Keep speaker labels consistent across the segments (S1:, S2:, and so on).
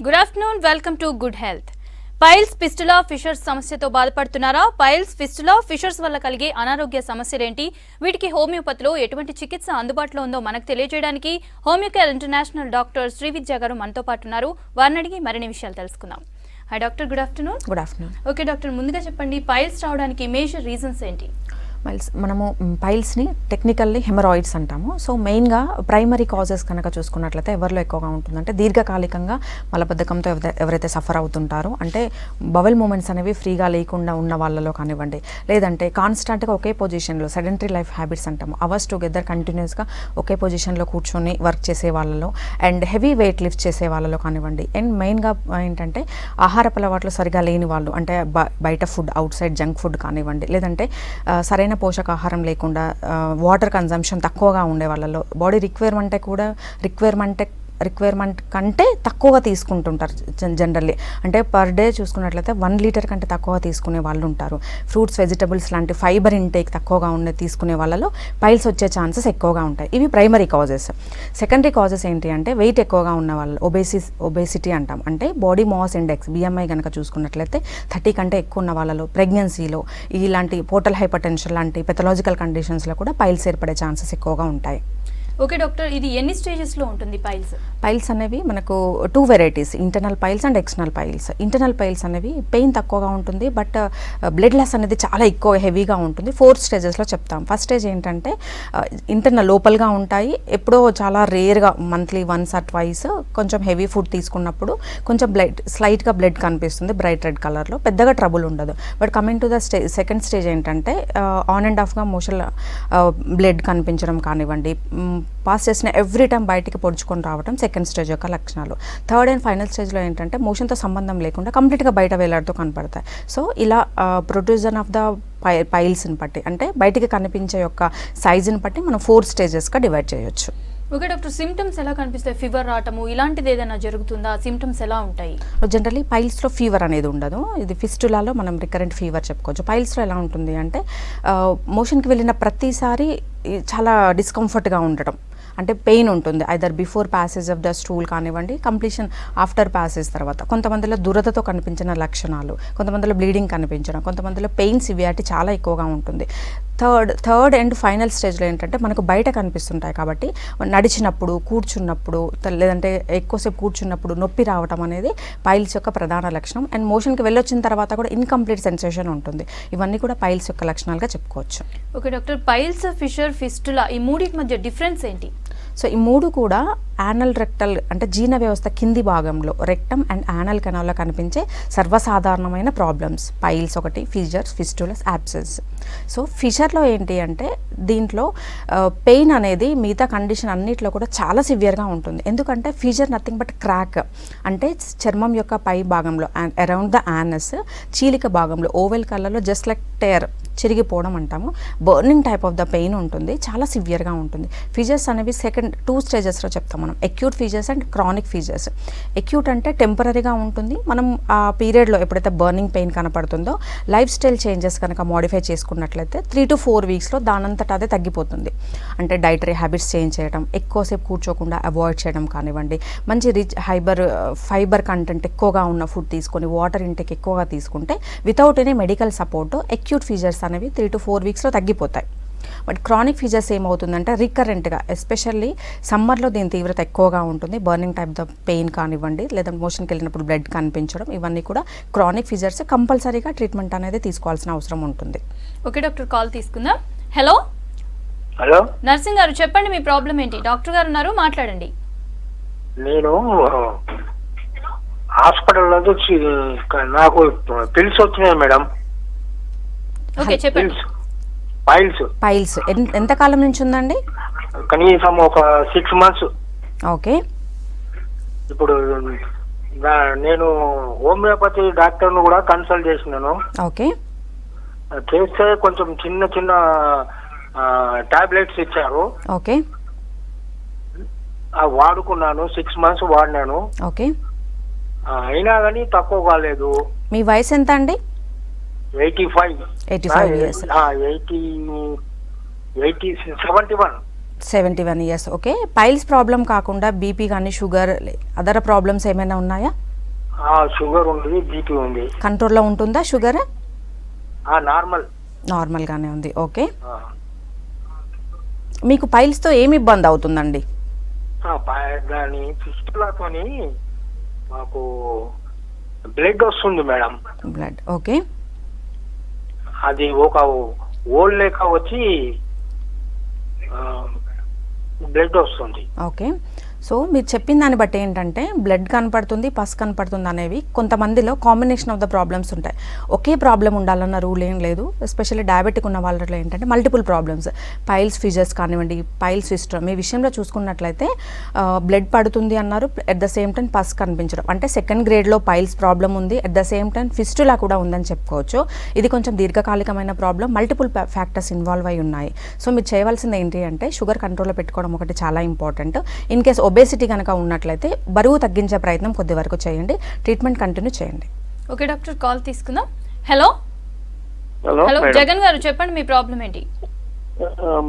S1: Good afternoon, welcome to good health. Piles, fistula, fissures సమస్యతో బాధపడుతున్నారా? Piles, fistula, fissures వల్ల కలిగే అనారోగ్య సమస్యలేంటి? వీటికి హోమియోపతిలో ఎటువంటి చికిత్స అందుబాటులో ఉందో మనకు తెలియజేయడానికి హోమియోకేర్ ఇంటర్నేషనల్ డాక్టర్ శ్రీవిద్య గారు మనతో పాటు ఉన్నారు. వారిని అడిగి మరిన్ని విషయాలు తెలుసుకుందాం. Hi doctor, good afternoon.
S2: Good afternoon.
S1: Okay doctor, ముందుగా చెప్పండి, పైల్స్ రావడానికి మేజర్ రీజన్స్ ఏంటి?
S2: మనము పైల్స్ని టెక్నికల్లీ హెమరాయిడ్స్ అంటాము. సో మెయిన్గా ప్రైమరీ కాజెస్ కనుక చూసుకున్నట్లయితే ఎవరిలో ఎక్కువగా ఉంటుందంటే దీర్ఘకాలికంగా మలబద్ధకంతో ఎవరైతే సఫర్ అవుతుంటారో, అంటే బవెల్ మూమెంట్స్ అనేవి ఫ్రీగా లేకుండా ఉన్న వాళ్ళలో కానివ్వండి, లేదంటే కాన్స్టాంట్గా ఒకే పొజిషన్లో సెడెంటరీ లైఫ్ హ్యాబిట్స్ అంటాము, అవర్స్ టుగెదర్ కంటిన్యూస్గా ఒకే పొజిషన్లో కూర్చొని వర్క్ చేసే వాళ్ళలో, అండ్ హెవీ వెయిట్ లిఫ్ట్ చేసే వాళ్ళలో కానివ్వండి, అండ్ మెయిన్గా ఏంటంటే ఆహారపు అలవాట్లు సరిగా లేని వాళ్ళు, అంటే బయట food, out side junk food కానివ్వండి, లేదంటే సరైన పోషకాహారం లేకుండా వాటర్ కన్జంప్షన్ తక్కువగా ఉండే వాళ్ళలో, బాడీ రిక్వైర్మెంట్ కంటే తక్కువగా తీసుకుంటుంటారు జనరల్లీ. అంటే పర్ డే చూసుకున్నట్లయితే 1 లీటర్ కంటే తక్కువ తీసుకునే వాళ్ళు ఉంటారు. ఫ్రూట్స్, వెజిటబుల్స్ లాంటి ఫైబర్ ఇంటేక్ తక్కువగా తీసుకునే వాళ్ళలో పైల్స్ వచ్చే ఛాన్సెస్ ఎక్కువగా ఉంటాయి. ఇవి ప్రైమరీ కాజెస్. సెకండరీ కాజెస్ ఏంటి అంటే వెయిట్ ఎక్కువగా ఉన్న వాళ్ళు, ఒబేసిటీ అంటాం. అంటే బాడీ మాస్ ఇండెక్స్, BMI కనుక చూసుకున్నట్లయితే 30 కంటే ఎక్కువ ఉన్న వాళ్ళలో, ప్రెగ్నెన్సీలో, ఇలాంటి పోర్టల్ హైపర్ టెన్షన్ లాంటి పెథలాజికల్ కండిషన్స్లో కూడా పైల్స్ ఏర్పడే ఛాన్సెస్ ఎక్కువగా ఉంటాయి.
S1: ఓకే డాక్టర్, ఇది ఎన్ని స్టేజెస్లో ఉంటుంది పైల్స్?
S2: పైల్స్ అనేవి మనకు 2 varieties, internal piles and external piles. Internal piles అనేవి పెయిన్ తక్కువగా ఉంటుంది, బట్ బ్లడ్ లాస్ అనేది చాలా ఎక్కువ హెవీగా ఉంటుంది. 4 స్టేజెస్లో చెప్తాం. ఫస్ట్ స్టేజ్ ఏంటంటే ఇంటర్నల్ లోపలగా ఉంటాయి, ఎప్పుడో చాలా రేర్గా మంత్లీ వన్స్ ఆర్ ట్వైస్ కొంచెం హెవీ ఫుడ్ తీసుకున్నప్పుడు కొంచెం స్లైట్గా బ్లడ్ కనిపిస్తుంది బ్రైట్ రెడ్ కలర్లో, పెద్దగా ట్రబుల్ ఉండదు. But coming to the second stage ఏంటంటే ఆన్ అండ్ ఆఫ్గా మోషన్ బ్లడ్ కనిపించడం కానివ్వండి, పాస్ చేసిన ఎవ్రీ టైం బయటికి పొడుచుకొని రావడం సెకండ్ స్టేజ్ యొక్క లక్షణాలు. థర్డ్ అండ్ ఫైనల్ స్టేజ్లో ఏంటంటే మోషన్తో సంబంధం లేకుండా కంప్లీట్గా బయట వేలాడుతూ కనపడతాయి. సో ఇలా ప్రొడ్యూజన్ ఆఫ్ ద పైల్స్ని బట్టి, అంటే బయటికి కనిపించే యొక్క సైజుని బట్టి మనం 4 స్టేజెస్గా డివైడ్ చేయొచ్చు.
S1: ఓకే డాక్టర్, సిమ్టమ్స్ ఎలా కనిపిస్తాయి? ఫీవర్ రావటము ఇలాంటిది ఏదైనా జరుగుతుందా? సిమ్టమ్స్ ఎలా ఉంటాయి?
S2: జనరల్లీ పైల్స్లో ఫీవర్ అనేది ఉండదు. ఇది ఫిస్టులాలో మనం రికరెంట్ ఫీవర్ చెప్పుకోవచ్చు. పైల్స్లో ఎలా ఉంటుంది అంటే మోషన్కి వెళ్ళిన ప్రతిసారి చాలా డిస్కంఫర్ట్గా ఉండటం, అంటే పెయిన్ ఉంటుంది. Either before passage of the stool కానివ్వండి, కంప్లీషన్ ఆఫ్టర్ ప్యాసేజ్ తర్వాత. కొంతమందిలో దురదతో కనిపించిన లక్షణాలు, కొంతమందిలో బ్లీడింగ్ కనిపించడం, కొంతమందిలో పెయిన్ సివియారిటీ చాలా ఎక్కువగా ఉంటుంది. థర్డ్ అండ్ ఫైనల్ స్టేజ్లో ఏంటంటే మనకు బయట కనిపిస్తుంటాయి కాబట్టి నడిచినప్పుడు, కూర్చున్నప్పుడు, లేదంటే ఎక్కువసేపు కూర్చున్నప్పుడు నొప్పి రావటం అనేది పైల్స్ యొక్క ప్రధాన లక్షణం. అండ్ మోషన్కి వెళ్ళొచ్చిన తర్వాత కూడా ఇన్కంప్లీట్ సెన్సేషన్ ఉంటుంది. ఇవన్నీ కూడా పైల్స్ యొక్క లక్షణాలుగా చెప్పుకోవచ్చు.
S1: Okay doctor, piles, fissure, fistula ఈ మూడింటి మధ్య డిఫరెన్స్ ఏంటి?
S2: సో ఈ 3 కూడా యానల్ రెక్టల్, అంటే జీర్ణ వ్యవస్థ కింది భాగంలో రెక్టమ్ అండ్ యానల్ కెనాల్లో కనిపించే సర్వసాధారణమైన ప్రాబ్లమ్స్. పైల్స్ ఒకటి, ఫిషర్స్, ఫిస్టులస్, యాబ్సెస్. సో ఫిషర్లో ఏంటి అంటే దీంట్లో పెయిన్ అనేది మిగతా కండిషన్ అన్నిట్లో కూడా చాలా సివియర్గా ఉంటుంది. ఎందుకంటే ఫిషర్ నథింగ్ బట్ క్రాక్, అంటే చర్మం యొక్క పై భాగంలో అరౌండ్ ద యానస్ చీలిక భాగంలో ఓవెల్ కలర్లో జస్ట్ లైక్ టేర్, చిరిగిపోవడం అంటాము. Burning type of the pain ఉంటుంది, చాలా సివియర్గా ఉంటుంది. ఫీజర్స్ అనేవి 2 స్టేజెస్లో చెప్తాం మనం, acute fissures and chronic fissures. Acute అంటే టెంపరీగా ఉంటుంది, మనం ఆ పీరియడ్లో ఎప్పుడైతే బర్నింగ్ పెయిన్ కనపడుతుందో లైఫ్ స్టైల్ చేంజెస్ కనుక మోడిఫై చేసుకున్నట్లయితే 3 to 4 వీక్స్లో దానంతట అదే తగ్గిపోతుంది. అంటే డైటరీ హ్యాబిట్స్ చేంజ్ చేయడం, ఎక్కువసేపు కూర్చోకుండా అవాయిడ్ చేయడం కానివ్వండి, మంచి రిచ్ ఫైబర్ కంటెంట్ ఎక్కువగా ఉన్న ఫుడ్ తీసుకొని వాటర్ ఇంటేక్ ఎక్కువగా తీసుకుంటే without any medical support acute fissures అనేవి 3 to 4 వీక్స్లో తగ్గిపోతాయి. బట్ క్రానిక్ ఫీజర్స్ ఏమవుతుందంటే రికరెంట్గా, ఎస్పెషల్లీ సమ్మర్లో దీని తీవ్రత ఎక్కువగా ఉంటుంది. బర్నింగ్ టైప్ ద పెయిన్ కానివ్వండి, లేదా మోషన్కి వెళ్ళినప్పుడు బ్లడ్ కనిపించడం, ఇవన్నీ కూడా క్రానిక్ ఫీజర్స్. కంపల్సరీగా ట్రీట్మెంట్ అనేది తీసుకోవాల్సిన అవసరం ఉంటుంది.
S1: ఓకే డాక్టర్, కాల్ తీసుకుందాం. హలో
S3: హలో,
S1: నర్సింగ్ గారు చెప్పండి, మీ ప్రాబ్లం ఏంటి? డాక్టర్ గారు ఉన్నారు, మాట్లాడండి.
S3: నేను హాస్పిటల్లో నాకు పిల్స్ వచ్చినాయి మేడం.
S1: ఓకే చెప్పండి.
S2: పైల్స్ ఎంత కాలం నుంచి ఉందండి?
S3: కనీసం ఒక 6 months.
S2: ఓకే.
S3: ఇప్పుడు నేను హోమియోపతి డాక్టర్ను కూడా కన్సల్ట్ చేసినాను.
S2: ఓకే.
S3: చేస్తే కొంచెం చిన్న టాబ్లెట్స్ ఇచ్చారు.
S2: ఓకే.
S3: వాడుకున్నాను, 6 months వాడినాను.
S2: ఓకే.
S3: అయినా కానీ తక్కువ కాలేదు.
S2: మీ వయసు ఎంత అండి?
S3: 85
S2: years. 71 years. Okay. Piles problem కాకుండా బీపీ కానీ, షుగర్, అదర్ ప్రాబ్లమ్స్ ఏమైనా ఉన్నాయా?
S3: షుగర్ ఉంది, బీపీ ఉంది.
S2: కంట్రోల్లో ఉంటుందా షుగర్?
S3: నార్మల్.
S2: నార్మల్గానే ఉంది. ఓకే, మీకు పైల్స్తో ఏమి ఇబ్బంది అవుతుందండి?
S3: దాని ఫిస్టులాతోని మాకు బ్లడ్ వస్తుంది మేడం.
S2: Blood, okay.
S3: అది ఒక ఓల్డ్ లేక వచ్చి బ్లడ్ వస్తుంది.
S2: ఓకే, సో మీరు చెప్పిన దాన్ని బట్టి ఏంటంటే బ్లడ్ కనపడుతుంది, పస్ కనపడుతుంది అనేవి కొంతమందిలో కాంబినేషన్ ఆఫ్ ద ప్రాబ్లమ్స్ ఉంటాయి. ఒకే ప్రాబ్లం ఉండాలన్న రూల్ ఏం లేదు. ఎస్పెషల్లీ డయాబెటిక్ ఉన్న వాళ్ళలో ఏంటంటే మల్టిపుల్ ప్రాబ్లమ్స్, పైల్స్ ఫిజర్స్ కానివ్వండి, పైల్స్ ఫిస్టర్, మీ విషయంలో చూసుకున్నట్లయితే బ్లడ్ పడుతుంది అన్నారు, ఎట్ ద సేమ్ టైం పస్ కనిపించడం, అంటే సెకండ్ గ్రేడ్లో పైల్స్ ప్రాబ్లం ఉంది, at the same time fistula కూడా ఉందని చెప్పుకోవచ్చు. ఇది కొంచెం దీర్ఘకాలికమైన ప్రాబ్లం, మల్టిపుల్ ఫ్యాక్టర్స్ ఇన్వాల్వ్ అయి ఉన్నాయి. సో మీరు చేయవలసింది ఏంటి అంటే షుగర్ కంట్రోల్లో పెట్టుకోవడం ఒకటి చాలా ఇంపార్టెంట్. ఇన్ కేస్ ఒబేసిటీ కనుక ఉన్నట్లయితే బరువు తగ్గించే ప్రయత్నం కొద్ది వరకు చేయండి, ట్రీట్మెంట్ కంటిన్యూ చేయండి.
S1: ఓకే డాక్టర్, కాల్ తీసుకుందాం. Hello
S3: hello
S1: hello
S3: madam.
S1: Jagan గారు చెప్పండి, మీ ప్రాబ్లం ఏంటి?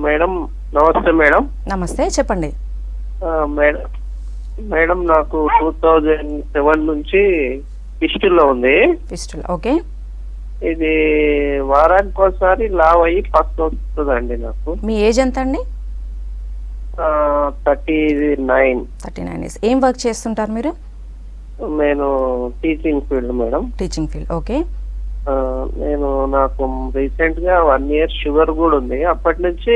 S3: మేడం నమస్తే మేడం.
S2: నమస్తే, చెప్పండి.
S3: మేడం నాకు 2007 నుంచి ఫిస్టుల్లో ఉంది.
S2: Fistula, okay.
S3: ఇది వారానికి ఒకసారి లావ్ అయ్యి పక్క వస్తుందండి నాకు.
S2: మీ ఏజ్ ఎంత అండి?
S3: 39.
S2: 39 ఇయర్స్. ఏం వర్క్ చేస్తుంటారు మీరు?
S3: నేను teaching field madam.
S2: Teaching field, okay.
S3: నాకు రీసెంట్ గా 1 ఇయర్ షుగర్ కూడా ఉంది. అప్పటి నుంచి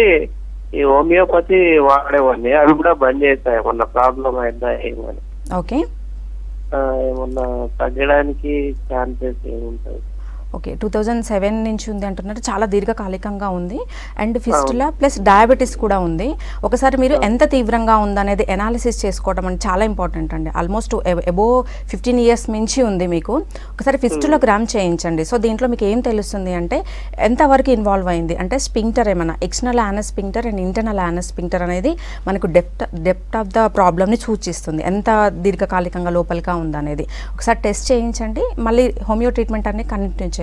S3: ఈ హోమియోపతి వాడేవాడిని, అది కూడా బంద్ చేశా. ఏమన్నా ప్రాబ్లం అయిందా ఏమని?
S2: ఓకే,
S3: ఏమన్నా తగ్గడానికి ఛాన్సెస్ ఏముంటాయి?
S2: ఓకే. 2007 నుంచి ఉంది అంటున్నారు, చాలా దీర్ఘకాలికంగా ఉంది. అండ్ ఫిస్టులా ప్లస్ డయాబెటీస్ కూడా ఉంది. ఒకసారి మీరు ఎంత తీవ్రంగా ఉందనేది ఎనాలిసిస్ చేసుకోవడం అంటే చాలా ఇంపార్టెంట్ అండి. ఆల్మోస్ట్ అబోవ్ 15 ఇయర్స్ మించి ఉంది మీకు. ఒకసారి ఫిస్టులోగ్రామ్ చేయించండి. సో దీంట్లో మీకు ఏం తెలుస్తుంది అంటే ఎంతవరకు ఇన్వాల్వ్ అయింది అంటే స్పింక్టర్ ఏమన్నా external anus sphincter and internal anus sphincter అనేది మనకు డెప్త్ ఆఫ్ ద ప్రాబ్లమ్ని సూచిస్తుంది, ఎంత దీర్ఘకాలికంగా లోపలిగా ఉందనేది. ఒకసారి టెస్ట్ చేయించండి, మళ్ళీ హోమియో ట్రీట్మెంట్ అనేది కంటిన్యూ చేయండి.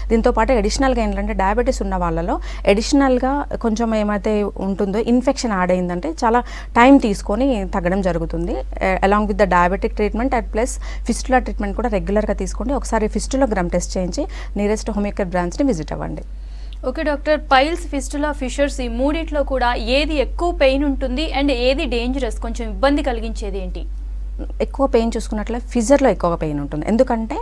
S2: దీంతో పాటు అడిషనల్గా ఏంటంటే డయాబెటీస్ ఉన్న వాళ్ళలో అడిషనల్గా కొంచెం ఏమైతే ఉంటుందో ఇన్ఫెక్షన్ యాడ్ అయిందంటే చాలా టైం తీసుకొని తగ్గడం జరుగుతుంది. Along with the diabetic treatment and plus fistula treatment కూడా రెగ్యులర్గా తీసుకోండి. ఒకసారి ఫిస్టులోగ్రామ్ టెస్ట్ చేయించి నియరెస్ట్ హోమియోకేర్ బ్రాంచ్ని విజిట్ అవ్వండి.
S1: Okay doctor, piles, fistula, fissures ఈ మూడిట్లో కూడా ఏది ఎక్కువ పెయిన్ ఉంటుంది అండ్ ఏది డేంజరస్, కొంచెం ఇబ్బంది కలిగించేది ఏంటి?
S2: ఎక్కువ పెయిన్ చూసుకున్నట్లయితే ఫిజర్లో ఎక్కువ పెయిన్ ఉంటుంది. ఎందుకంటే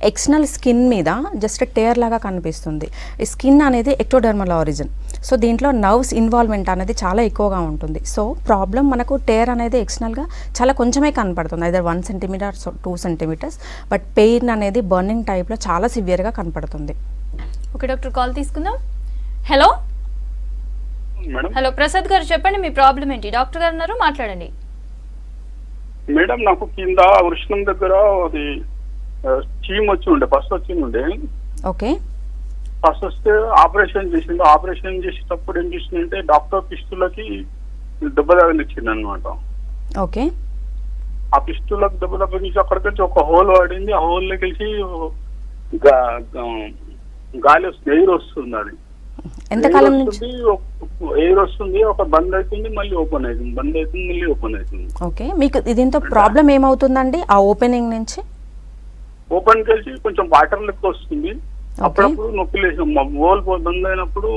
S2: ఎక్స్టర్నల్ స్కిన్ మీద జస్ట్ టేర్ లాగా కనిపిస్తుంది. ఈ స్కిన్ అనేది ఎక్టోడర్మల్ ఆరిజిన్. సో దీంట్లో నర్వ్స్ ఇన్వాల్వ్మెంట్ అనేది చాలా ఎక్కువగా ఉంటుంది. సో ప్రాబ్లం మనకు టేర్ అనేది ఎక్స్టర్నల్గా చాలా కొంచెమే కనపడుతుంది, either 1 centimetre 2 centimetres, but pain అనేది బర్నింగ్ టైప్లో చాలా సివియర్గా కనపడుతుంది.
S1: ఓకే డాక్టర్, కాల్ తీసుకుందాం. హలో హలో ప్రసాద్ గారు చెప్పండి, మీ ప్రాబ్లం ఏంటి? డాక్టర్ గారు ఉన్నారు, మాట్లాడండి.
S4: మేడం నాకు కింద వృషణం దగ్గర అది చీమ్ వచ్చి ఉండే, ఫస్ట్ వచ్చి ఉండే.
S2: ఓకే,
S4: ఫస్ట్ వస్తే ఆపరేషన్ చేసిండు. ఆపరేషన్ చేసేటప్పుడు ఏం చేసిందంటే డాక్టర్ పిస్టులకి దెబ్బ తగిలిచ్చింది అనమాట.
S2: ఓకే,
S4: ఆ పిస్టులకు దెబ్బ తగిలించి అక్కడికి ఒక హోల్ పడింది. ఆ హోల్ లోకి వెళ్ళి గాలి వస్తుంది, ఎయిర్ వస్తుంది. అది
S2: ఎంతకాలం నుంచి
S4: ఎయిర్ వస్తుంది, ఒక బంద్ అవుతుంది, మళ్ళీ ఓపెన్ అవుతుంది, బంద్ అవుతుంది, మళ్ళీ ఓపెన్ అవుతుంది.
S2: ఓకే, మీకు దీంతో ప్రాబ్లం ఏమవుతుందండి? ఆ ఓపెనింగ్ నుంచి
S4: ఓపెన్ చేసి కొంచెం వాటర్ లెక్క వస్తుంది, అప్పుడప్పుడు నొప్పి లేసి ఓల్ బంద్ అయినప్పుడు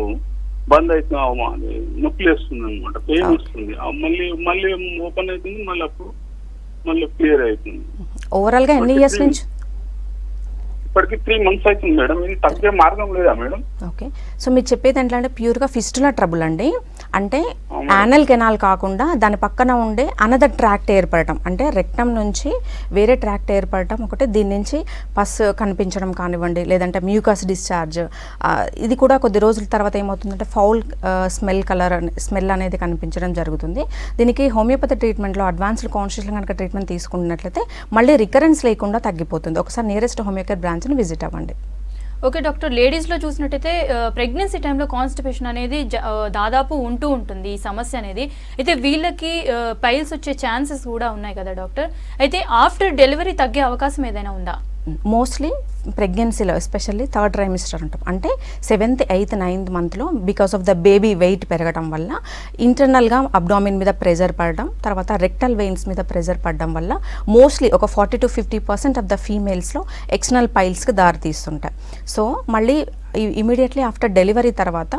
S4: బంద్ అవుతుంది, నొప్పి లేస్తుంది అనమాట, పెయిన్ వస్తుంది. మళ్ళీ మళ్ళీ ఓపెన్ అవుతుంది, మళ్ళీ అప్పుడు మళ్ళీ క్లియర్ అవుతుంది.
S2: ఓవరాల్ గా ఎన్ని ఇయర్స్ నుంచి?
S4: ఇప్పటికి 3 మంత్స్ అవుతుంది మేడం. ఇది తగ్గే మార్గం లేదా మేడం?
S2: ఓకే, సో మీరు చెప్పేది ఏంటంటే ప్యూర్గా ఫిస్టులా ట్రబుల్ అండి. అంటే యానల్ కెనాల్ కాకుండా దాని పక్కన ఉండే అనదర్ ట్రాక్ట్ ఏర్పడటం, అంటే రెక్టమ్ నుంచి వేరే ట్రాక్ట్ ఏర్పడటం ఒకటి. దీని నుంచి పస్ కనిపించడం కానివ్వండి, లేదంటే మ్యూకస్ డిశ్చార్జ్, ఇది కూడా కొద్ది రోజుల తర్వాత ఏమవుతుందంటే ఫౌల్ స్మెల్ అనేది కనిపించడం జరుగుతుంది. దీనికి హోమియోపతి ట్రీట్మెంట్లో అడ్వాన్స్డ్ కాన్షియస్గా కనుక ట్రీట్మెంట్ తీసుకున్నట్లయితే మళ్ళీ రికరెన్స్ లేకుండా తగ్గిపోతుంది. ఒకసారి నియరెస్ట్ హోమియోకేర్ బ్రాంచ్ని విజిట్ అవ్వండి.
S1: ఓకే డాక్టర్, లేడీస్లో చూసినట్టయితే ప్రెగ్నెన్సీ టైంలో కాన్స్టిపేషన్ అనేది దాదాపు ఉంటూ ఉంటుంది ఈ సమస్య అనేది. అయితే వీళ్ళకి పైల్స్ వచ్చే ఛాన్సెస్ కూడా ఉన్నాయి కదా డాక్టర్. అయితే ఆఫ్టర్ డెలివరీ తగ్గే అవకాశం ఏదైనా ఉందా?
S2: మోస్ట్లీ ప్రెగ్నెన్సీలో ఎస్పెషల్లీ థర్డ్ ట్రైమిస్టర్ అంటాం, అంటే 7th, 8th, 9th మంత్లో because of the baby wait పెరగడం వల్ల ఇంటర్నల్గా అబ్డామిన్ మీద ప్రెజర్ పడడం, తర్వాత రెక్టల్ వెయిన్స్ మీద ప్రెజర్ పడడం వల్ల మోస్ట్లీ ఒక 40 to 50% ఆఫ్ ద ఫీమేల్స్లో ఎక్స్టర్నల్ పైల్స్కి దారితీస్తుంటాయి. సో మళ్ళీ ఇమీడియట్లీ ఆఫ్టర్ డెలివరీ తర్వాత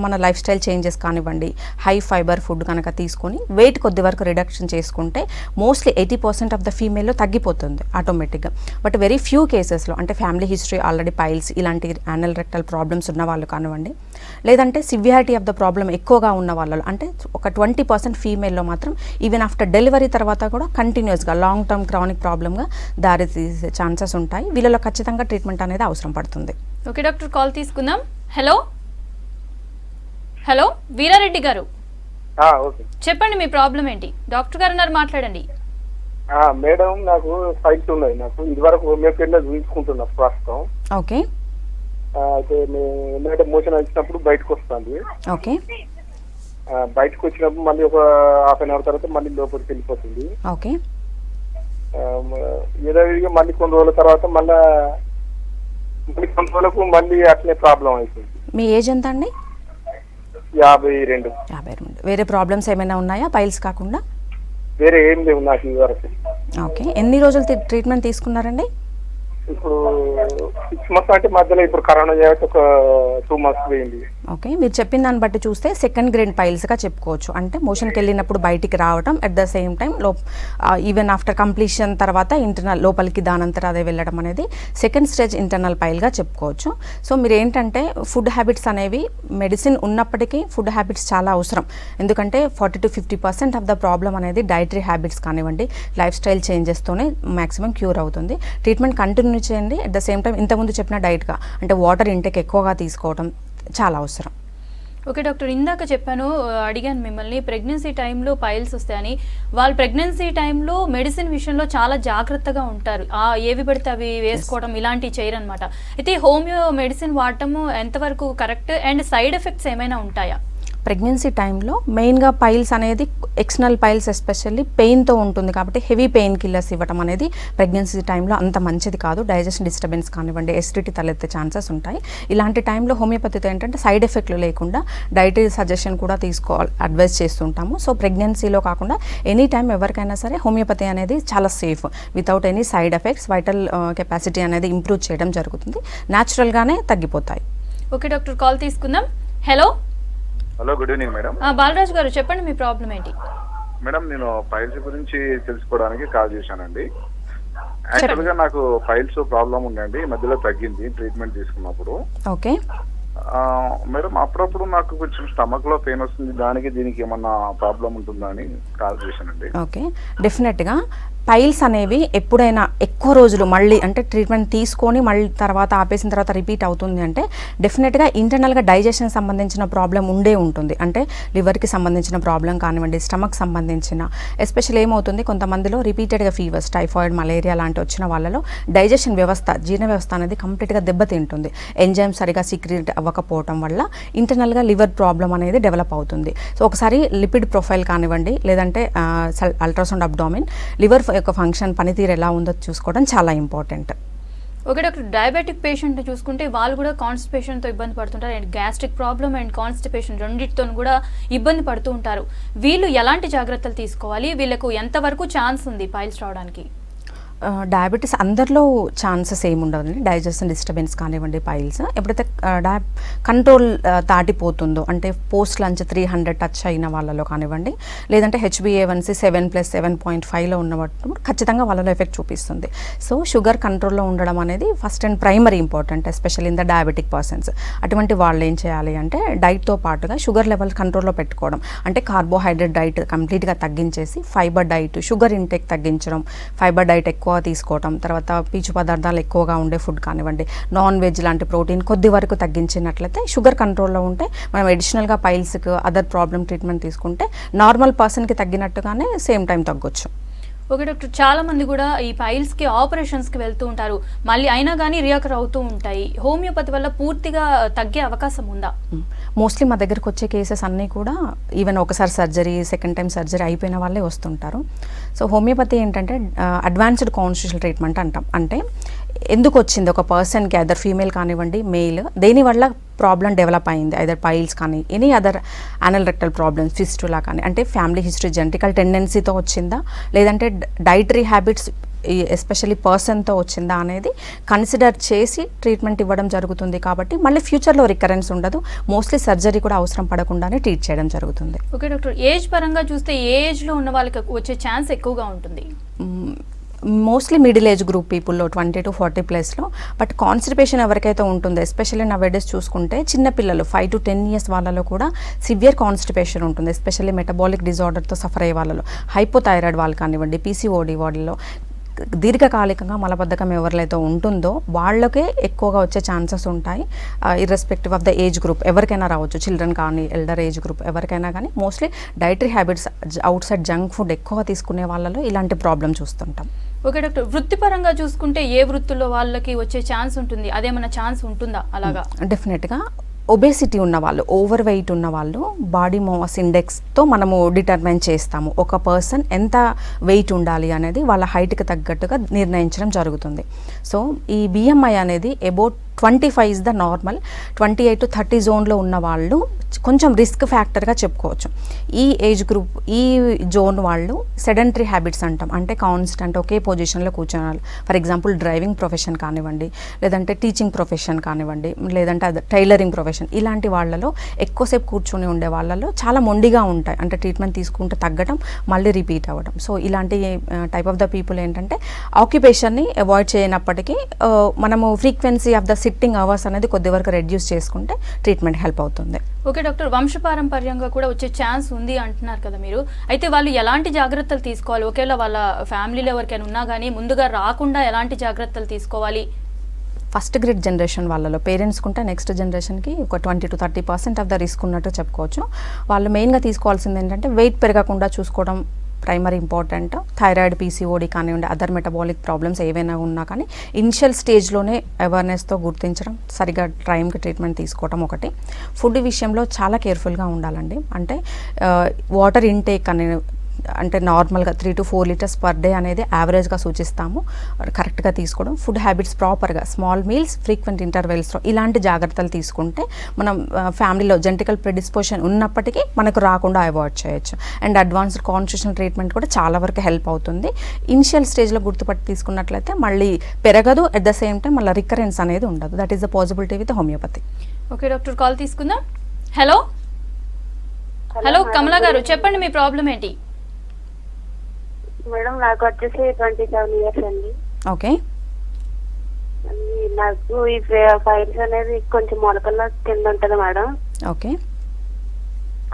S2: మన లైఫ్ స్టైల్ చేంజెస్ కానివ్వండి, హై ఫైబర్ ఫుడ్ కనుక తీసుకొని వెయిట్ కొద్ది వరకు రిడక్షన్ చేసుకుంటే మోస్ట్లీ 80% ఆఫ్ ద ఫీమేల్లో తగ్గిపోతుంది ఆటోమేటిక్గా. బట్ వెరీ ఫ్యూ కేసెస్లో, అంటే ఫ్యామిలీ హిస్టరీ ఆల్రెడీ పైల్స్ ఇలాంటి యానల్ రెక్టల్ ప్రాబ్లమ్స్ ఉన్న వాళ్ళు కానివ్వండి, లేదంటే సివియారిటీ ఆఫ్ ద ప్రాబ్లమ్ ఎక్కువగా ఉన్న వాళ్ళలో, అంటే ఒక 20% ఫీమేల్లో మాత్రం ఈవెన్ ఆఫ్టర్ డెలివరీ తర్వాత కూడా కంటిన్యూస్గా లాంగ్ టర్మ్ క్రానిక్ ప్రాబ్లమ్గా దారి తీసే ఛాన్సెస్ ఉంటాయి. వీళ్ళలో ఖచ్చితంగా ట్రీట్మెంట్ అనేది అవసరం పడుతుంది.
S1: ఓకే డాక్టర్, కాల్ తీసుకుందాం. హలో హలో వీరారెడ్డి గారు,
S3: ఓకే
S1: చెప్పండి మీ ప్రాబ్లం ఏంటి? డాక్టర్ గారు ఉన్నారు, మాట్లాడండి.
S3: మేడం, నాకు ఫైల్స్ ఉన్నాయి. నాకు ఇదివరకు హోమియోపతిలో చూపించుకుంటున్నా ప్రస్తుతం.
S2: ఓకే
S3: అయితే ఎందుకంటే మోషన్ వచ్చినప్పుడు బయటకు వస్తుంది.
S2: ఓకే
S3: బయటకు వచ్చినప్పుడు మళ్ళీ ఒక హాఫ్ అన్ అవర్ తర్వాత మళ్ళీ లోపలికి వెళ్ళిపోతుంది.
S2: ఓకే
S3: ఏదో మళ్ళీ కొన్ని రోజుల తర్వాత మళ్ళీ కొన్ని రోజులకు మళ్ళీ అట్లనే ప్రాబ్లం అవుతుంది.
S2: మీ ఏజ్ ఎంత అండి?
S3: 52.
S2: వేరే ప్రాబ్లమ్స్ ఏమైనా ఉన్నాయా పైల్స్ కాకుండా?
S3: వేరే ఏం లేవు నాకు ఇదివరకు.
S2: ఓకే, ఎన్ని రోజులు ట్రీట్మెంట్ తీసుకున్నారండి?
S3: ఇప్పుడు 6 months అంటే మధ్యలో ఇప్పుడు కరోనా చేయబట్టి ఒక 2 months పోయింది.
S2: ఓకే, మీరు చెప్పిన దాన్ని బట్టి చూస్తే సెకండ్ గ్రేడ్ పైల్స్గా చెప్పుకోవచ్చు. అంటే మోషన్కి వెళ్ళినప్పుడు బయటికి రావడం, at the same time even after completion తర్వాత ఇంటర్నల్ లోపలికి దానంతరం అదే వెళ్ళడం అనేది సెకండ్ స్టేజ్ ఇంటర్నల్ పైల్గా చెప్పుకోవచ్చు. సో మీరు ఏంటంటే ఫుడ్ హ్యాబిట్స్ అనేవి మెడిసిన్ ఉన్నప్పటికీ ఫుడ్ హ్యాబిట్స్ చాలా అవసరం. ఎందుకంటే 40 to 50% ఆఫ్ ద ప్రాబ్లం అనేది డైటరీ హ్యాబిట్స్ కానివ్వండి, లైఫ్ స్టైల్ చేంజెస్తోనే మ్యాక్సిమం క్యూర్ అవుతుంది. ట్రీట్మెంట్ కంటిన్యూ చేయండి. అట్ ద సేమ్ టైం ఇంతకుముందు చెప్పిన డైట్గా, అంటే వాటర్ ఇంటేక్ ఎక్కువగా తీసుకోవడం చాలా అవసరం.
S1: ఓకే డాక్టర్, ఇందాక చెప్పాను, అడిగాను మిమ్మల్ని ప్రెగ్నెన్సీ టైంలో పైల్స్ వస్తాయని. వాళ్ళు ప్రెగ్నెన్సీ టైంలో మెడిసిన్ విషయంలో చాలా జాగ్రత్తగా ఉంటారు. ఏవి పడితే అవి వేసుకోవడం ఇలాంటివి చేయరనమాట. అయితే హోమియో మెడిసిన్ వాడటం ఎంతవరకు కరెక్ట్, అండ్ సైడ్ ఎఫెక్ట్స్ ఏమైనా ఉంటాయా?
S2: ప్రెగ్నెన్సీ టైంలో మెయిన్గా పైల్స్ అనేది ఎక్స్టర్నల్ పైల్స్ ఎస్పెషల్లీ పెయిన్తో ఉంటుంది కాబట్టి హెవీ పెయిన్ కిల్లర్స్ ఇవ్వడం అనేది ప్రెగ్నెన్సీ టైంలో అంత మంచిది కాదు. డైజెషన్ డిస్టర్బెన్స్ కానివ్వండి, ఎసిడిటీ తలెత్తే ఛాన్సెస్ ఉంటాయి. ఇలాంటి టైంలో హోమియోపతితో ఏంటంటే సైడ్ ఎఫెక్ట్లు లేకుండా డైటరీ సజెషన్ కూడా అడ్వైస్ చేస్తుంటాము. సో ప్రెగ్నెన్సీలో కాకుండా ఎనీ టైం ఎవరికైనా సరే హోమియోపతి అనేది చాలా safe, without any side effects. Vital capacity అనేది ఇంప్రూవ్ చేయడం జరుగుతుంది, న్యాచురల్గానే తగ్గిపోతాయి.
S1: ఓకే డాక్టర్, కాల్ తీసుకుందాం. Hello
S4: hello, good evening madam.
S1: Balaraju గారు, చెప్పండి మీ ప్రాబ్లం ఏంటి?
S4: మేడం, నేను పైల్స్ గురించి తెలుసుకోవడానికి కాల్ చేశానండి. యాక్చువల్గా నాకు పైల్స్ ప్రాబ్లం ఉందండి, ఈ మధ్యలో తగ్గింది ట్రీట్మెంట్ తీసుకున్నప్పుడు.
S2: ఓకే
S4: మేడం, అప్పుడప్పుడు నాకు కొంచెం స్టమక్ లో పెయిన్ వస్తుంది, దానికి దీనికి ఏమన్నా ప్రాబ్లం ఉంటుందా అని కాల్ చేశానండి.
S2: ఓకే, డెఫినెట్గా పైల్స్ అనేవి ఎప్పుడైనా ఎక్కువ రోజులు మళ్ళీ అంటే ట్రీట్మెంట్ తీసుకొని మళ్ళీ తర్వాత ఆపేసిన తర్వాత రిపీట్ అవుతుంది అంటే డెఫినెట్గా ఇంటర్నల్గా డైజెషన్ సంబంధించిన ప్రాబ్లం ఉండే ఉంటుంది. అంటే లివర్కి సంబంధించిన ప్రాబ్లం కానివ్వండి, స్టమక్ సంబంధించిన, ఎస్పెషల్ ఏమవుతుంది కొంతమందిలో రిపీటెడ్గా ఫీవర్స్, టైఫాయిడ్, మలేరియా లాంటి వచ్చిన వాళ్ళలో డైజెషన్ వ్యవస్థ, జీర్ణ వ్యవస్థ అనేది కంప్లీట్గా దెబ్బతింటుంది. ఎంజైమ్ సరిగా సీక్రెట్ అవ్వకపోవటం వల్ల ఇంటర్నల్గా లివర్ ప్రాబ్లం అనేది డెవలప్ అవుతుంది. సో ఒకసారి లిపిడ్ ప్రొఫైల్ కానివ్వండి, లేదంటే అల్ట్రాసౌండ్ అబ్డామిన్, లివర్ యొక్క ఫంక్షన్, పనితీరు ఎలా ఉందో చూసుకోవడం చాలా important.
S1: Okay doctor, diabetic patient చూసుకుంటే వాళ్ళు కూడా కాన్స్టిపేషన్తో ఇబ్బంది పడుతుంటారు, and gastric problem and constipation రెండింటితో కూడా ఇబ్బంది పడుతూ ఉంటారు. వీళ్ళు ఎలాంటి జాగ్రత్తలు తీసుకోవాలి? వీళ్ళకు ఎంతవరకు ఛాన్స్ ఉంది పైల్స్ రావడానికి?
S2: డయాబెటీస్ అందరిలో ఛాన్సెస్ ఏముండవండి. డైజెషన్ డిస్టర్బెన్స్ కానివ్వండి, పైల్స్ ఎప్పుడైతే కంట్రోల్ దాటిపోతుందో, అంటే పోస్ట్ లంచ్ 300 టచ్ అయిన వాళ్ళలో కానివ్వండి, లేదంటే HbA1c 7+7.5లో ఉన్నప్పుడు ఖచ్చితంగా వాళ్ళలో ఎఫెక్ట్ చూపిస్తుంది. సో షుగర్ కంట్రోల్లో ఉండడం అనేది first and primary important, especial in the diabetic persons. అటువంటి వాళ్ళు ఏం చేయాలి అంటే డైట్తో పాటుగా షుగర్ లెవెల్ కంట్రోల్లో పెట్టుకోవడం, అంటే కార్బోహైడ్రేట్ డైట్ కంప్లీట్గా తగ్గించేసి ఫైబర్ డైట్, షుగర్ ఇంటేక్ తగ్గించడం, ఫైబర్ డైట్ ఎక్కువ తీసుకోవడం, తర్వాత పీచు పదార్థాలు ఎక్కువగా ఉండే ఫుడ్ కానివ్వండి, నాన్ వెజ్ లాంటి ప్రోటీన్ కొద్ది వరకు తగ్గించినట్లయితే షుగర్ కంట్రోల్లో ఉంటే మనం అడిషనల్గా పైల్స్కి అదర్ ప్రాబ్లమ్ ట్రీట్మెంట్ తీసుకుంటే నార్మల్ పర్సన్కి తగ్గినట్టుగానే సేమ్ టైం తగ్గొచ్చు.
S1: ఓకే డాక్టర్, చాలా మంది కూడా ఈ పైల్స్కి ఆపరేషన్స్కి వెళ్తూ ఉంటారు, మళ్ళీ అయినా కానీ రియాకర్ అవుతూ ఉంటాయి. హోమియోపతి వల్ల పూర్తిగా తగ్గే అవకాశం ఉందా?
S2: మోస్ట్లీ మా దగ్గరకు వచ్చే కేసెస్ అన్నీ కూడా ఈవెన్ ఒకసారి సర్జరీ, సెకండ్ టైం సర్జరీ అయిపోయిన వాళ్ళే వస్తుంటారు. సో హోమియోపతి ఏంటంటే అడ్వాన్స్డ్ కాన్స్టిట్యూషనల్ ట్రీట్మెంట్ అంటాం. అంటే ఎందుకు వచ్చింది ఒక పర్సన్కి, అదర్ ఫీమేల్ కానివ్వండి మెయిల్, దేనివల్ల ప్రాబ్లం డెవలప్ అయింది, ఐదర్ పైల్స్ కానీ any other anal rectal problems, fistula కానీ, అంటే ఫ్యామిలీ హిస్టరీ జెనెటికల్ టెండెన్సీతో వచ్చిందా లేదంటే డైటరీ హ్యాబిట్స్ ఎస్పెషల్లీ పర్సన్తో వచ్చిందా అనేది కన్సిడర్ చేసి ట్రీట్మెంట్ ఇవ్వడం జరుగుతుంది. కాబట్టి మళ్ళీ ఫ్యూచర్లో రికరెన్స్ ఉండదు, మోస్ట్లీ సర్జరీ కూడా అవసరం పడకుండానే ట్రీట్ చేయడం జరుగుతుంది.
S1: ఓకే డాక్టర్, ఏజ్ పరంగా చూస్తే ఏ ఏజ్లో ఉన్న వాళ్ళకి వచ్చే ఛాన్స్ ఎక్కువగా ఉంటుంది?
S2: మోస్ట్లీ మిడిల్ ఏజ్ గ్రూప్ పీపుల్లో 20 to 40 ప్లస్లో. బట్ కాన్స్టిపేషన్ ఎవరికైతే ఉంటుందో, ఎస్పెషల్లీ నా వెడేస్ చూసుకుంటే చిన్నపిల్లలు 5 to 10 years వాళ్ళలో కూడా సివియర్ కాన్స్టిపేషన్ ఉంటుంది, ఎస్పెషల్లీ మెటబాలిక్ డిజార్డర్తో సఫర్ అయ్యే వాళ్ళలో, హైపోథైరాయిడ్ వాళ్ళు కానివ్వండి, పీసీఓడి వాళ్ళలో, దీర్ఘకాలికంగా మలబద్ధకం ఎవరిలో ఉంటుందో వాళ్ళకే ఎక్కువగా వచ్చే ఛాన్సెస్ ఉంటాయి. Irrespective of the age group ఎవరికైనా రావచ్చు, చిల్డ్రన్ కానీ ఎల్డర్ ఏజ్ గ్రూప్ ఎవరికైనా కానీ. Mostly dietary habits, out side junk food ఎక్కువ తీసుకునే వాళ్ళలో ఇలాంటి ప్రాబ్లం చూస్తుంటాం.
S1: ఓకే డాక్టర్, వృత్తిపరంగా చూసుకుంటే ఏ వృత్తుల్లో వాళ్ళకి వచ్చే ఛాన్స్ ఉంటుంది, అదేమన్నా ఛాన్స్ ఉంటుందా అలాగా?
S2: డెఫినెట్గా ఒబేసిటీ ఉన్నవాళ్ళు, ఓవర్ వెయిట్ ఉన్నవాళ్ళు బాడీ మాస్ ఇండెక్స్తో మనము డిటర్మైన్ చేస్తాము ఒక పర్సన్ ఎంత వెయిట్ ఉండాలి అనేది వాళ్ళ హైట్కి తగ్గట్టుగా నిర్ణయించడం జరుగుతుంది. సో ఈ బిఎంఐ అనేది about 25 is the normal. 28 to 30 జోన్లో ఉన్న వాళ్ళు కొంచెం రిస్క్ ఫ్యాక్టర్గా చెప్పుకోవచ్చు. ఈ ఏజ్ గ్రూప్, ఈ జోన్ వాళ్ళు సెడెంటరీ హ్యాబిట్స్ అంటాం, అంటే కాన్స్టెంట్ ఒకే పొజిషన్లో కూర్చోవాలి. ఫర్ ఎగ్జాంపుల్ డ్రైవింగ్ ప్రొఫెషన్ కానివ్వండి, లేదంటే టీచింగ్ ప్రొఫెషన్ కానివ్వండి, లేదంటే టైలరింగ్ ప్రొఫెషన్, ఇలాంటి వాళ్ళలో ఎక్కువసేపు కూర్చొని ఉండే వాళ్ళలో చాలా మొండిగా ఉంటాయి, అంటే ట్రీట్మెంట్ తీసుకుంటే తగ్గడం మళ్ళీ రిపీట్ అవ్వడం. సో ఇలాంటి టైప్ ఆఫ్ ద పీపుల్ ఏంటంటే ఆక్యుపేషన్ని అవాయిడ్ చేయనప్పటికీ మనము frequency of the sitting hours అనేది కొద్ది వరకు రెడ్యూస్ చేసుకుంటే ట్రీట్మెంట్ హెల్ప్ అవుతుంది.
S1: ఓకే డాక్టర్, వంశపారంపర్యంగా కూడా వచ్చే ఛాన్స్ ఉంది అంటున్నారు కదా మీరు, అయితే వాళ్ళు ఎలాంటి జాగ్రత్తలు తీసుకోవాలి? ఒకవేళ వాళ్ళ ఫ్యామిలీలో ఎవరికైనా ఉన్నా కానీ ముందుగా రాకుండా ఎలాంటి జాగ్రత్తలు తీసుకోవాలి?
S2: ఫస్ట్ గ్రేడ్ జనరేషన్ వాళ్ళలో పేరెంట్స్కి ఉంటే నెక్స్ట్ జనరేషన్కి ఒక 20 to 30% ఆఫ్ ద రిస్క్ ఉన్నట్టు చెప్పుకోవచ్చు. వాళ్ళు మెయిన్గా తీసుకోవాల్సింది ఏంటంటే వెయిట్ పెరగకుండా చూసుకోవడం ప్రైమరీ ఇంపార్టెంట్. థైరాయిడ్, పీసీఓడి కానివ్వండి, అదర్ మెటబాలిక్ ప్రాబ్లమ్స్ ఏవైనా ఉన్నా కానీ ఇనిషియల్ స్టేజ్లోనే అవేర్నెస్తో గుర్తించడం, సరిగా టైంకి ట్రీట్మెంట్ తీసుకోవడం ఒకటి. ఫుడ్ విషయంలో చాలా కేర్ఫుల్గా ఉండాలండి. అంటే వాటర్ ఇంటేక్ అంటే నార్మల్గా 3 to 4 liters పర్ డే అనేది యావరేజ్గా సూచిస్తాము, కరెక్ట్గా తీసుకోవడం. ఫుడ్ హ్యాబిట్స్ ప్రాపర్గా, స్మాల్ మీల్స్ ఫ్రీక్వెంట్ ఇంటర్వెల్స్లో ఇలాంటి జాగ్రత్తలు తీసుకుంటే మనం ఫ్యామిలీలో జెనెటికల్ ప్రెడిస్పోజిషన్ ఉన్నప్పటికీ మనకు రాకుండా అవాయిడ్ చేయొచ్చు. అండ్ అడ్వాన్స్డ్ కాన్స్టిట్యూషనల్ ట్రీట్మెంట్ కూడా చాలా వరకు హెల్ప్ అవుతుంది. ఇనిషియల్ స్టేజ్లో గుర్తుపట్టి తీసుకున్నట్లయితే మళ్ళీ పెరగదు, అట్ ద సేమ్ టైం మళ్ళీ రికరెన్స్ అనేది ఉండదు. That is the possibility with homeopathy.
S1: Okay doctor, call తీసుకుందాం. హలో హలో కమలా గారు, చెప్పండి మీ ప్రాబ్లం ఏంటి?
S5: మేడం నాకు వచ్చేసి 27 years అండి.
S2: ఓకే,
S5: నాకు ఈ ఫైల్స్ అనేది కొంచెం మొలకల్లో కింద ఉంటది మేడం.
S2: ఓకే,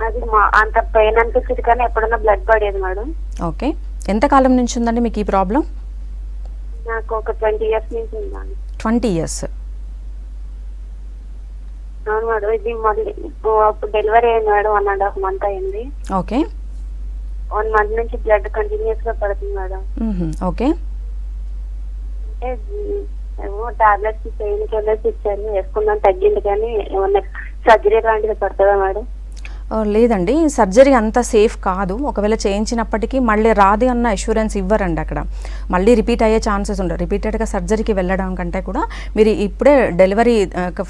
S5: అది అంత పెయిన్ అనిపించింది కానీ ఎప్పుడన్నా బ్లడ్ పడేది మేడం.
S2: ఓకే. ఎంతకాలం నుంచి ఉందండి మీకు ఈ ప్రాబ్లం?
S5: నాకు ఒక 20 years నుంచి ఉందండి.
S2: 20 years.
S5: అవును మేడం, ఇది మళ్ళీ అప్పుడు డెలివరీ అయింది మేడం, 1.5 month అయింది.
S2: ఓకే,
S5: 1 month నుంచి బ్లడ్ కంటిన్యూస్ గా పడుతుంది మేడం.
S2: ఓకే.
S5: అంటే ఏమో టాబ్లెట్స్ పెయిన్ కిల్లర్స్ ఇచ్చారు, వేసుకున్నాం, తగ్గింది. కానీ ఏమన్నా సర్జరీ లాంటిది పడుతుందా మేడం?
S2: లేదండి, సర్జరీ అంత సేఫ్ కాదు. ఒకవేళ చేయించినప్పటికీ మళ్ళీ రాదు అన్న అష్యూరెన్స్ ఇవ్వరండి. అక్కడ మళ్ళీ రిపీట్ అయ్యే ఛాన్సెస్ ఉండవు. రిపీటెడ్గా సర్జరీకి వెళ్ళడం కంటే కూడా మీరు ఇప్పుడే డెలివరీ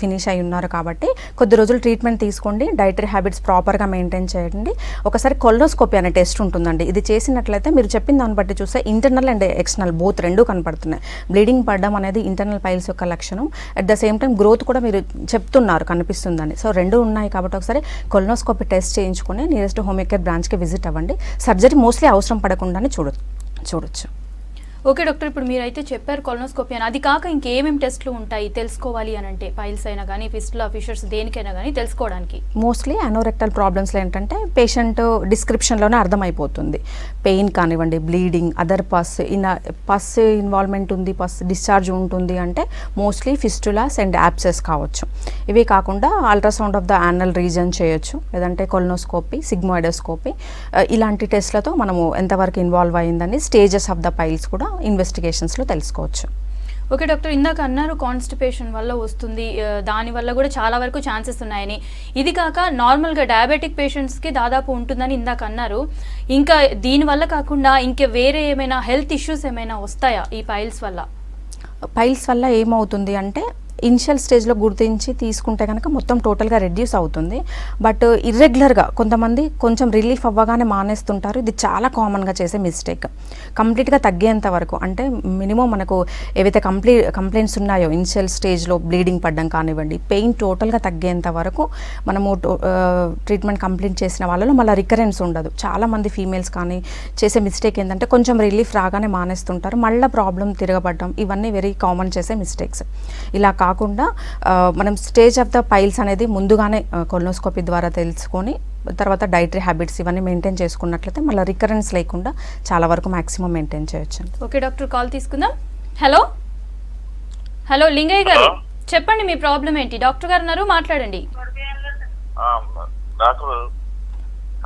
S2: ఫినిష్ అయి ఉన్నారు కాబట్టి కొద్ది రోజులు ట్రీట్మెంట్ తీసుకోండి, డైటరీ హ్యాబిట్స్ ప్రాపర్గా మెయింటైన్ చేయండి. ఒకసారి కొల్నోస్కోపీ అనే టెస్ట్ ఉంటుందండి. ఇది చేసినట్లయితే మీరు చెప్పిన దాన్ని బట్టి చూస్తే ఇంటర్నల్ అండ్ ఎక్స్టర్నల్ బోత్ రెండు కనపడుతున్నాయి. బ్లీడింగ్ పడడం అనేది ఇంటర్నల్ పైల్స్ యొక్క లక్షణం. At the same time growth కూడా మీరు చెప్తున్నారు కనిపిస్తుందని. సో రెండు ఉన్నాయి కాబట్టి ఒకసారి కొల్నోస్కోపీ టెస్ట్ చేయించుకొని నియరెస్ట్ హోమియో కేర్ బ్రాంచ్కి విజిట్ అవ్వండి. సర్జరీ మోస్ట్లీ అవసరం పడకుండానే చూడొచ్చు.
S1: ఓకే డాక్టర్, ఇప్పుడు మీరైతే చెప్పారు కొలనోస్కోపీ అని, అది కాక ఇంకేమేమి టెస్ట్లు ఉంటాయి తెలుసుకోవాలి అని అంటే, పైల్స్ అయినా కానీ ఫిస్టులా, ఫిషర్స్ దేనికైనా కానీ తెలుసుకోవడానికి?
S2: మోస్ట్లీ అనోరెక్టల్ ప్రాబ్లమ్స్లో ఏంటంటే పేషెంట్ డిస్క్రిప్షన్లోనే అర్థమైపోతుంది. పెయిన్ కానివ్వండి, బ్లీడింగ్, అదర్ పస్ ఇన్వాల్వ్మెంట్ ఉంది, పస్ డిశ్చార్జ్ ఉంటుంది అంటే మోస్ట్లీ ఫిస్టులాస్ అండ్ యాబ్సెస్ కావచ్చు. ఇవి కాకుండా ultrasound of the anal region చేయొచ్చు, లేదంటే కొలనోస్కోపీ, సిగ్మాయిడోస్కోపీ, ఇలాంటి టెస్ట్లతో మనము ఎంతవరకు ఇన్వాల్వ్ అయ్యిందని స్టేజెస్ ఆఫ్ ద పైల్స్ కూడా ఇన్వెస్టిగేషన్స్లో తెలుసుకోవచ్చు.
S1: ఓకే డాక్టర్, ఇందాక అన్నారు కాన్స్టిపేషన్ వల్ల వస్తుంది, దానివల్ల కూడా చాలా వరకు ఛాన్సెస్ ఉన్నాయని. ఇది కాక నార్మల్గా డయాబెటిక్ పేషెంట్స్కి దాదాపు ఉంటుందని ఇందాక అన్నారు. ఇంకా దీనివల్ల కాకుండా ఇంకా వేరే ఏమైనా హెల్త్ ఇష్యూస్ ఏమైనా వస్తాయా ఈ పైల్స్ వల్ల?
S2: పైల్స్ వల్ల ఏమవుతుంది అంటే ఇనిషియల్ స్టేజ్లో గుర్తించి తీసుకుంటే కనుక మొత్తం టోటల్గా రెడ్యూస్ అవుతుంది. బట్ ఇర్రెగ్యులర్గా కొంతమంది కొంచెం రిలీఫ్ అవ్వగానే మానేస్తుంటారు. ఇది చాలా కామన్గా చేసే మిస్టేక్. కంప్లీట్గా తగ్గేంత వరకు అంటే మినిమం మనకు ఏవైతే కంప్లైంట్స్ ఉన్నాయో ఇనిషియల్ స్టేజ్లో బ్లీడింగ్ పడడం కానివ్వండి, పెయిన్ టోటల్గా తగ్గేంత వరకు మనము ట్రీట్మెంట్ కంప్లీట్ చేసిన వాళ్ళలో మళ్ళీ రికరెన్స్ ఉండదు. చాలామంది ఫీమేల్స్ కానీ చేసే మిస్టేక్ ఏంటంటే కొంచెం రిలీఫ్ రాగానే మానేస్తుంటారు, మళ్ళీ ప్రాబ్లం తిరగబడడం, ఇవన్నీ వెరీ కామన్ చేసే మిస్టేక్స్. ఇలా కాకుండా మనం స్టేజ్ ఆఫ్ ద పైల్స్ అనేది ముందుగానే కొలనోస్కోపీ ద్వారా తెలుసుకొని తర్వాత డైటరీ హ్యాబిట్స్ ఇవన్నీ మెయింటైన్ చేసుకున్నట్లయితే మళ్ళీ రికరెన్స్ లేకుండా చాలా వరకు మ్యాక్సిమం మెయింటైన్ చేయొచ్చు.
S1: ఓకే డాక్టర్, కాల్ తీసుకుందాం. హలో హలో లింగయ్య గారు, చెప్పండి మీ ప్రాబ్లం ఏంటి? డాక్టర్ గారు ఉన్నారు, మాట్లాడండి.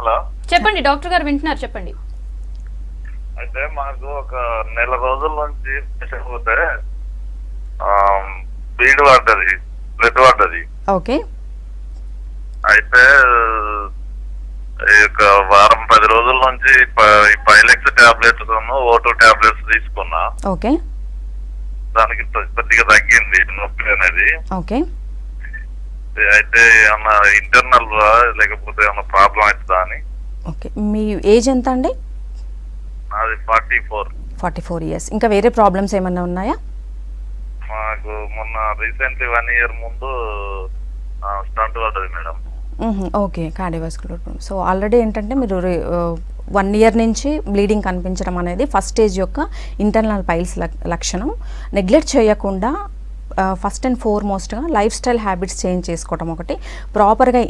S6: హలో
S1: చెప్పండి డాక్టర్ గారు వింటున్నారు, చెప్పండి.
S6: అయితే మాకు ఒక నెల రోజుల నుంచి పోతే బ్లడ్ పడ్డది.
S2: ఓకే.
S6: అయితే ఈ వారం 10 రోజుల నుంచి పైలెక్స్ టాబ్లెట్స్ O2 టాబ్లెట్స్ తీసుకున్నా.
S2: ఓకే.
S6: దానికి కొద్దిగా తగ్గింది నొప్పి అనేది.
S2: ఓకే.
S6: అయితే ఏమన్నా ఇంటర్నల్ లేకపోతే ఏమన్నా ప్రాబ్లం అవుతుందా అని.
S2: ఓకే. మీ ఏజ్ ఎంత అండి?
S6: నాది
S2: 44 ఇయర్స్. ఇంకా వేరే ప్రాబ్లమ్స్ ఏమన్నా ఉన్నాయా?
S6: మాకు మొన్న రీసెంట్లీ 1 year ముందు స్టంట్ పడ్డది madam.
S2: Okay, cardiovascular problem. So already ఏంటంటే మీరు 1 year నుంచి బ్లీడింగ్ కనిపించడం అనేది ఫస్ట్ స్టేజ్ యొక్క ఇంటర్నల్ పైల్స్ లక్షణం. నెగ్లెక్ట్ చేయకుండా ఫస్ట్ అండ్ ఫార్మోస్ట్గా లైఫ్ స్టైల్ హ్యాబిట్స్ చేంజ్ చేసుకోవడం ఒకటి, ప్రాపర్గా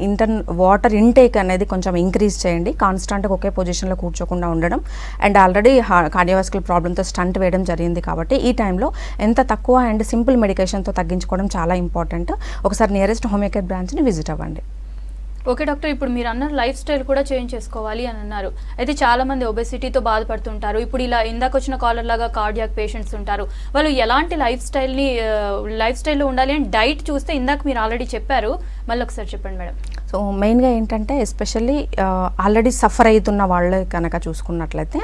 S2: వాటర్ ఇంటేక్ అనేది కొంచెం ఇంక్రీజ్ చేయండి, కాన్స్టెంట్గా ఒకే పొజిషన్లో కూర్చోకుండా ఉండడం. అండ్ ఆల్రెడీ కార్డియోవాస్కులర్ ప్రాబ్లంతో స్టంట్ వేయడం జరిగింది కాబట్టి ఈ టైంలో ఎంత తక్కువ అండ్ సింపుల్ మెడికేషన్తో తగ్గించుకోవడం చాలా ఇంపార్టెంట్. ఒకసారి నియరెస్ట్ హోమియో కేర్ బ్రాంచ్ని విజిట్ అవ్వండి.
S1: ఓకే డాక్టర్, ఇప్పుడు మీరు అన్నారు లైఫ్ స్టైల్ కూడా చేంజ్ చేసుకోవాలి అని అన్నారు. అయితే చాలా మంది ఒబెసిటీతో బాధపడుతుంటారు. ఇప్పుడు ఇలా ఇందాక వచ్చిన కాలర్ లాగా కార్డియాక్ పేషెంట్స్ ఉంటారు. వాళ్ళు ఎలాంటి లైఫ్ స్టైల్లో ఉండాలి అని డైట్ చూస్తే ఇందాక మీరు ఆల్రెడీ చెప్పారు, మళ్ళీ ఒకసారి చెప్పండి మేడం.
S2: సో మెయిన్గా ఏంటంటే ఎస్పెషల్లీ ఆల్రెడీ సఫర్ అవుతున్న వాళ్ళు కనుక చూసుకున్నట్లయితే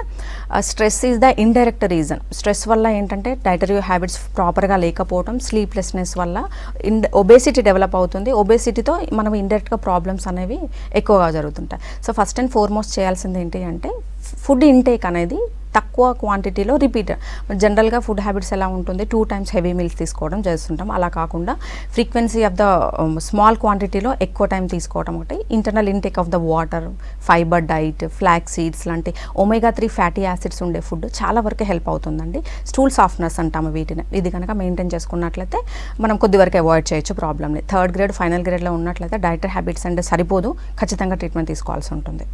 S2: stress is the indirect reason. Stress వల్ల ఏంటంటే డైటరీ హ్యాబిట్స్ ప్రాపర్గా లేకపోవడం, స్లీప్లెస్నెస్ వల్ల ఒబేసిటీ డెవలప్ అవుతుంది. ఒబేసిటీతో మనం ఇండైరెక్ట్గా ప్రాబ్లమ్స్ అనేవి ఎక్కువగా జరుగుతుంటాయి. సో ఫస్ట్ అండ్ ఫార్మోస్ట్ చేయాల్సింది ఏంటి అంటే ఫుడ్ ఇంటేక్ అనేది తక్కువ క్వాంటిటీలో రిపీట్. జనరల్గా ఫుడ్ హ్యాబిట్స్ ఎలా ఉంటుంది, 2 times హెవీ మీల్స్ తీసుకోవడం చేస్తుంటాం. అలా కాకుండా ఫ్రీక్వెన్సీ ఆఫ్ ద స్మాల్ క్వాంటిటీలో ఎక్కువ టైం తీసుకోవడం ఒకటి. Internal intake of the water, fibre diet, flax seeds లాంటి omega-3 ఫ్యాటీ యాసిడ్స్ ఉండే ఫుడ్ చాలా వరకు హెల్ప్ అవుతుందండి. స్టూల్ సాఫ్ట్నర్స్ అంటాము వీటిని. ఇది కనుక మెయింటైన్ చేసుకున్నట్లయితే మనం కొద్ది వరకు అవాయిడ్ చేయొచ్చు ప్రాబ్లమ్ని. 3rd grade ఫైనల్ గ్రేడ్లో ఉన్నట్లయితే డైటరీ హ్యాబిట్స్ అంటే సరిపోదు, ఖచ్చితంగా ట్రీట్మెంట్ తీసుకోవాల్సి ఉంటుంది.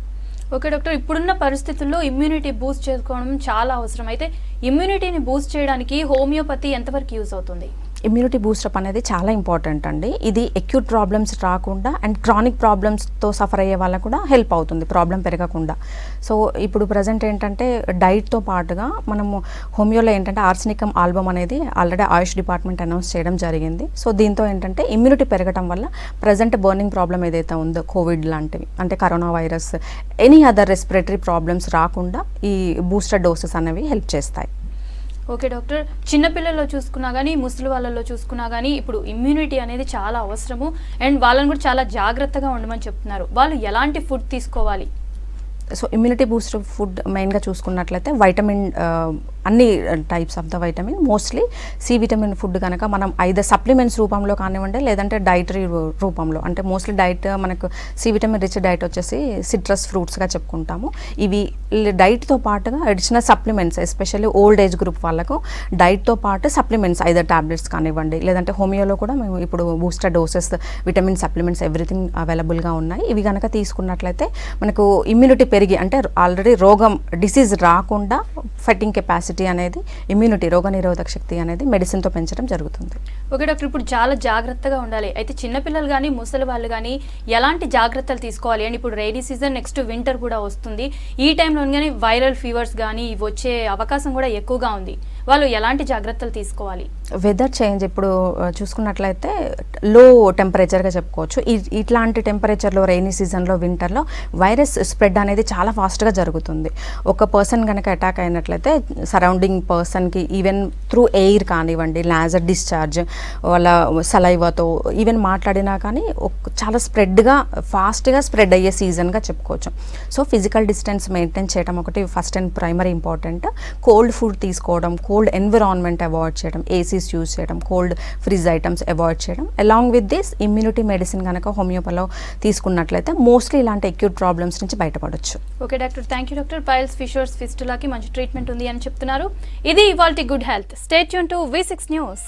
S1: ఓకే డాక్టర్, ఇప్పుడున్న పరిస్థితుల్లో ఇమ్యూనిటీ బూస్ట్ చేసుకోవడం చాలా అవసరం. అయితే ఇమ్యూనిటీని బూస్ట్ చేయడానికి హోమియోపతి ఎంతవరకు యూజ్ అవుతుంది?
S2: ఇమ్యూనిటీ బూస్టప్ అనేది చాలా ఇంపార్టెంట్ అండి. ఇది అక్యూట్ ప్రాబ్లమ్స్ రాకుండా అండ్ క్రానిక్ ప్రాబ్లమ్స్తో సఫర్ అయ్యే వాళ్ళకు కూడా హెల్ప్ అవుతుంది, ప్రాబ్లం పెరగకుండా. సో ఇప్పుడు ప్రజెంట్ ఏంటంటే డైట్తో పాటుగా మనము హోమియోలో ఏంటంటే ఆర్సెనికమ్ ఆల్బమ్ అనేది ఆల్రెడీ ఆయుష్ డిపార్ట్మెంట్ అనౌన్స్ చేయడం జరిగింది. సో దీంతో ఏంటంటే ఇమ్యూనిటీ పెరగడం వల్ల ప్రజెంట్ బర్నింగ్ ప్రాబ్లం ఏదైతే ఉందో కోవిడ్ లాంటివి అంటే corona virus, any other respiratory problems రాకుండా ఈ బూస్టర్ డోసెస్ అనేవి హెల్ప్ చేస్తాయి.
S1: ఓకే డాక్టర్, చిన్నపిల్లల్లో చూసుకున్నా కానీ ముసలి వాళ్ళలో చూసుకున్నా కానీ ఇప్పుడు ఇమ్యూనిటీ అనేది చాలా అవసరము అండ్ వాళ్ళని కూడా చాలా జాగ్రత్తగా ఉండమని చెప్తున్నారు. వాళ్ళు ఎలాంటి ఫుడ్ తీసుకోవాలి?
S2: సో ఇమ్యూనిటీ బూస్టర్ ఫుడ్ మెయిన్గా చూసుకున్నట్లయితే వైటమిన్, అన్ని types of the vitamin, mostly C vitamin food కనుక మనం ఐదర్ సప్లిమెంట్స్ రూపంలో కానివ్వండి లేదంటే డైటరీ రూపంలో, అంటే మోస్ట్లీ డైట్ మనకు సి విటమిన్ రిచ్ డైట్ వచ్చేసి సిట్రస్ ఫ్రూట్స్గా చెప్పుకుంటాము. ఇవి డైట్తో పాటుగా additional supplements, especially old age group వాళ్ళకు డైట్తో పాటు సప్లిమెంట్స్ ఐదర్ టాబ్లెట్స్ కానివ్వండి లేదంటే హోమియోలో కూడా మేము ఇప్పుడు booster doses, vitamin supplements everything అవైలబుల్గా ఉన్నాయి. ఇవి కనుక తీసుకున్నట్లయితే మనకు ఇమ్యూనిటీ పెరిగి అంటే ఆల్రెడీ రోగం డిసీజ్ రాకుండా ఫైటింగ్ కెపాసిటీ అనేది, ఇమ్యూనిటీ రోగనిరోధక శక్తి అనేది మెడిసిన్తో పెంచడం జరుగుతుంది.
S1: ఓకే డాక్టర్, ఇప్పుడు చాలా జాగ్రత్తగా ఉండాలి. అయితే చిన్నపిల్లలు కానీ ముసలి వాళ్ళు కానీ ఎలాంటి జాగ్రత్తలు తీసుకోవాలి? అండ్ ఇప్పుడు రైనీ సీజన్, నెక్స్ట్ వింటర్ కూడా వస్తుంది. ఈ టైంలో కానీ వైరల్ ఫీవర్స్ కానీ ఇవి వచ్చే అవకాశం కూడా ఎక్కువగా ఉంది. వాళ్ళు ఎలాంటి జాగ్రత్తలు తీసుకోవాలి?
S2: వెదర్ చేంజ్ ఇప్పుడు చూసుకున్నట్లయితే లో టెంపరేచర్గా చెప్పుకోవచ్చు. ఇట్లాంటి టెంపరేచర్లో రైనీ సీజన్లో, వింటర్లో వైరస్ స్ప్రెడ్ అనేది చాలా ఫాస్ట్గా జరుగుతుంది. ఒక పర్సన్ కనుక అటాక్ అయినట్లయితే సరౌండింగ్ పర్సన్కి ఈవెన్ త్రూ ఎయిర్ కానివ్వండి, లాజర్ డిశ్చార్జ్, వాళ్ళ సలైవాతో ఈవెన్ మాట్లాడినా కానీ చాలా స్ప్రెడ్గా ఫాస్ట్గా స్ప్రెడ్ అయ్యే సీజన్గా చెప్పుకోవచ్చు. సో ఫిజికల్ డిస్టెన్స్ మెయింటైన్ చేయడం ఒకటి first and primary important. Cold food తీసుకోవడం, కోల్డ్ ఎన్విరాన్మెంట్ అవాయిడ్ చేయడం, ఏసీస్ యూజ్ చేయడం, కోల్డ్ ఫ్రిజ్ ఐటమ్స్ అవాయిడ్ చేయడం. Along with this immunity medicine కనుక హోమియోపతిలో తీసుకున్నట్లయితే మోస్ట్లీ ఇలాంటి అక్యూట్ ప్రాబ్లమ్స్ నుంచి బయటపడవచ్చు.
S1: Okay doctor, thank you doctor. Piles, fissures, ఫిస్టులాకి మంచి ట్రీట్మెంట్ ఉంది అని చెప్తున్నారు. ఇది ఇవాల్టి good health. Stay tune to V6 news.